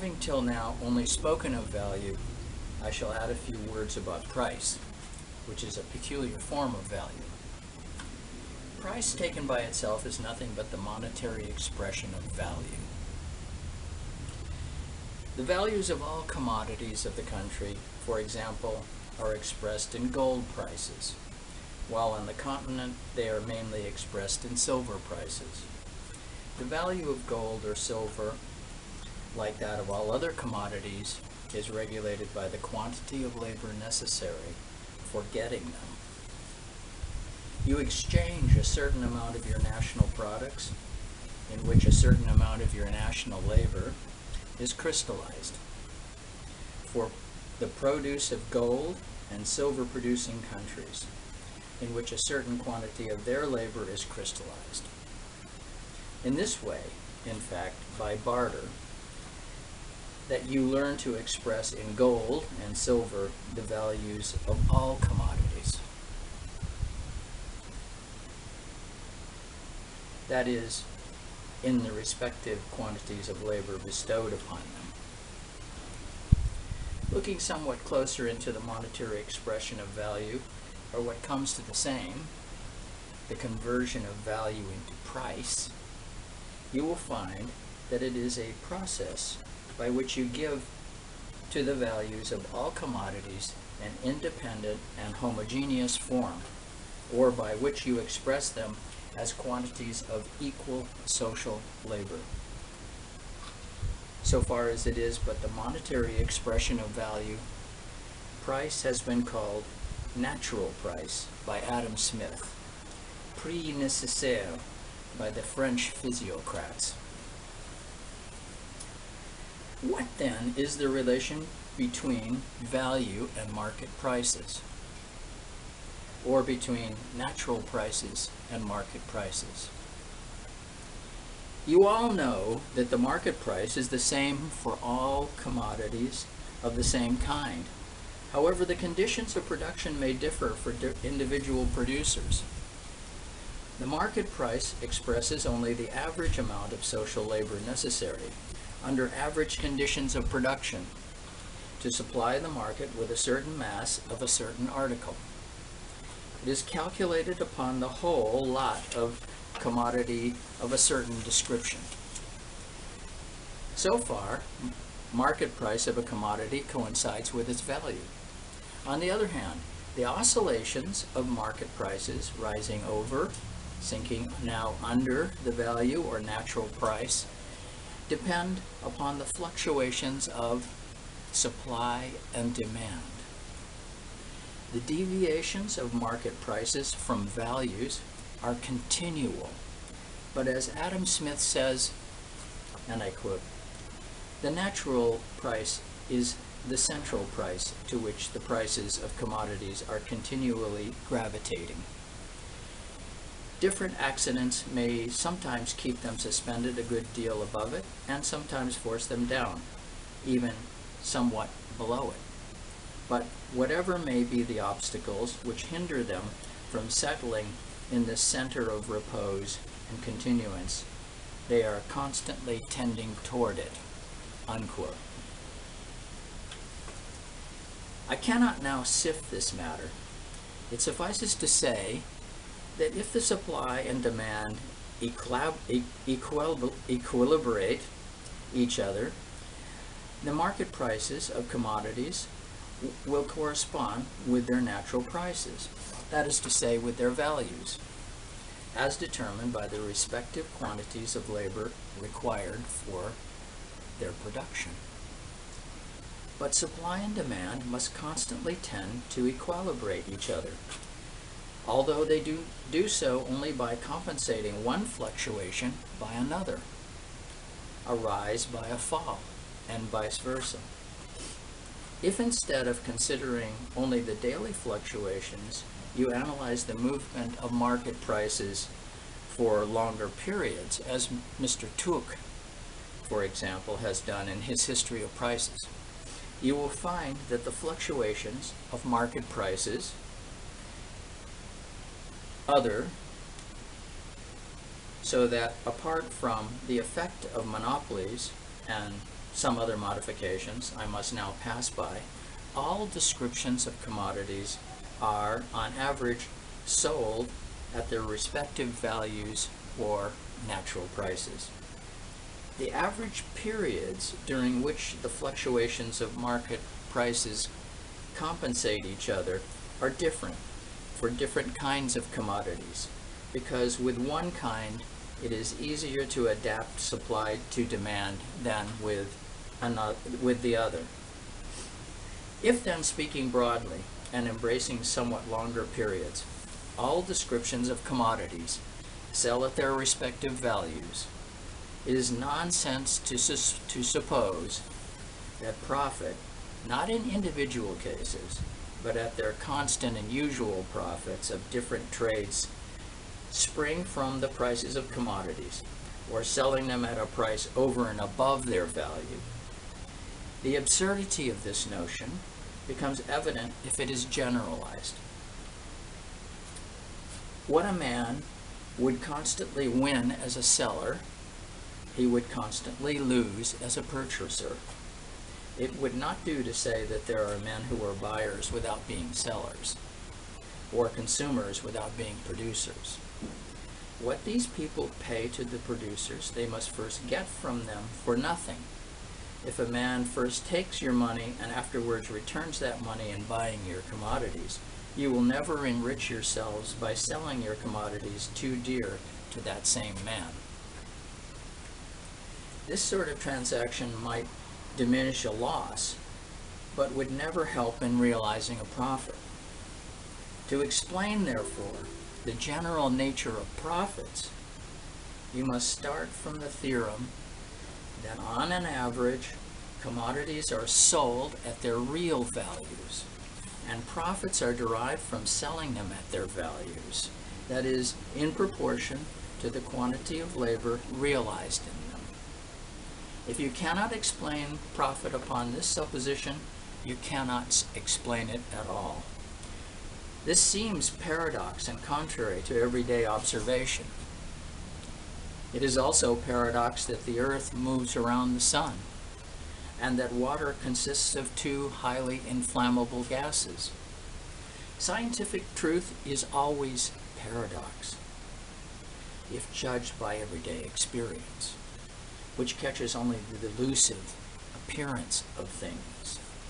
Having till now only spoken of value, I shall add a few words about price, which is a peculiar form of value. Price taken by itself is nothing but the monetary expression of value. The values of all commodities of the country, for example, are expressed in gold prices, while on the continent they are mainly expressed in silver prices. The value of gold or silver, like that of all other commodities, is regulated by the quantity of labor necessary for getting them. You exchange a certain amount of your national products, in which a certain amount of your national labor is crystallized, for the produce of gold and silver producing countries, in which a certain quantity of their labor is crystallized. In this way, in fact, by barter, that you learn to express in gold and silver the values of all commodities. That is, in the respective quantities of labor bestowed upon them. Looking somewhat closer into the monetary expression of value, or what comes to the same, the conversion of value into price, you will find that it is a process by which you give to the values of all commodities an independent and homogeneous form, or by which you express them as quantities of equal social labor. So far as it is but the monetary expression of value, price has been called natural price by Adam Smith, prix nécessaire by the French physiocrats. What then is the relation between value and market prices, or between natural prices and market prices? You all know that the market price is the same for all commodities of the same kind. However, the conditions of production may differ for individual producers. The market price expresses only the average amount of social labor necessary under average conditions of production to supply the market with a certain mass of a certain article. It is calculated upon the whole lot of commodity of a certain description. So far, market price of a commodity coincides with its value. On the other hand, the oscillations of market prices rising over, sinking now under the value or natural price depend upon the fluctuations of supply and demand. The deviations of market prices from values are continual, but as Adam Smith says, and I quote, "The natural price is the central price to which the prices of commodities are continually gravitating. Different accidents may sometimes keep them suspended a good deal above it, and sometimes force them down, even somewhat below it. But whatever may be the obstacles which hinder them from settling in the center of repose and continuance, they are constantly tending toward it." Unquote. I cannot now sift this matter. It suffices to say that if the supply and demand equilibrate each other, the market prices of commodities will correspond with their natural prices, that is to say, with their values, as determined by the respective quantities of labor required for their production. But supply and demand must constantly tend to equilibrate each other, although they do so only by compensating one fluctuation by another, a rise by a fall, and vice versa. If instead of considering only the daily fluctuations, you analyze the movement of market prices for longer periods, as Mr. Tuck, for example, has done in his History of Prices, you will find that the fluctuations of market prices so that apart from the effect of monopolies and some other modifications I must now pass by, all descriptions of commodities are, on average, sold at their respective values or natural prices. The average periods during which the fluctuations of market prices compensate each other are different for different kinds of commodities, because with one kind it is easier to adapt supply to demand than with the other. If then, speaking broadly and embracing somewhat longer periods, all descriptions of commodities sell at their respective values, it is nonsense to suppose that profit, not in individual cases, but at their constant and usual profits of different trades, spring from the prices of commodities, or selling them at a price over and above their value. The absurdity of this notion becomes evident if it is generalized. What a man would constantly win as a seller, he would constantly lose as a purchaser. It would not do to say that there are men who are buyers without being sellers, or consumers without being producers. What these people pay to the producers, they must first get from them for nothing. If a man first takes your money and afterwards returns that money in buying your commodities, you will never enrich yourselves by selling your commodities too dear to that same man. This sort of transaction might diminish a loss, but would never help in realizing a profit. To explain, therefore, the general nature of profits, you must start from the theorem that on an average, commodities are sold at their real values, and profits are derived from selling them at their values, that is, in proportion to the quantity of labor realized in them. If you cannot explain profit upon this supposition, you cannot explain it at all. This seems paradox and contrary to everyday observation. It is also paradox that the earth moves around the sun, and that water consists of two highly inflammable gases. Scientific truth is always paradox, if judged by everyday experience, which catches only the delusive appearance of things.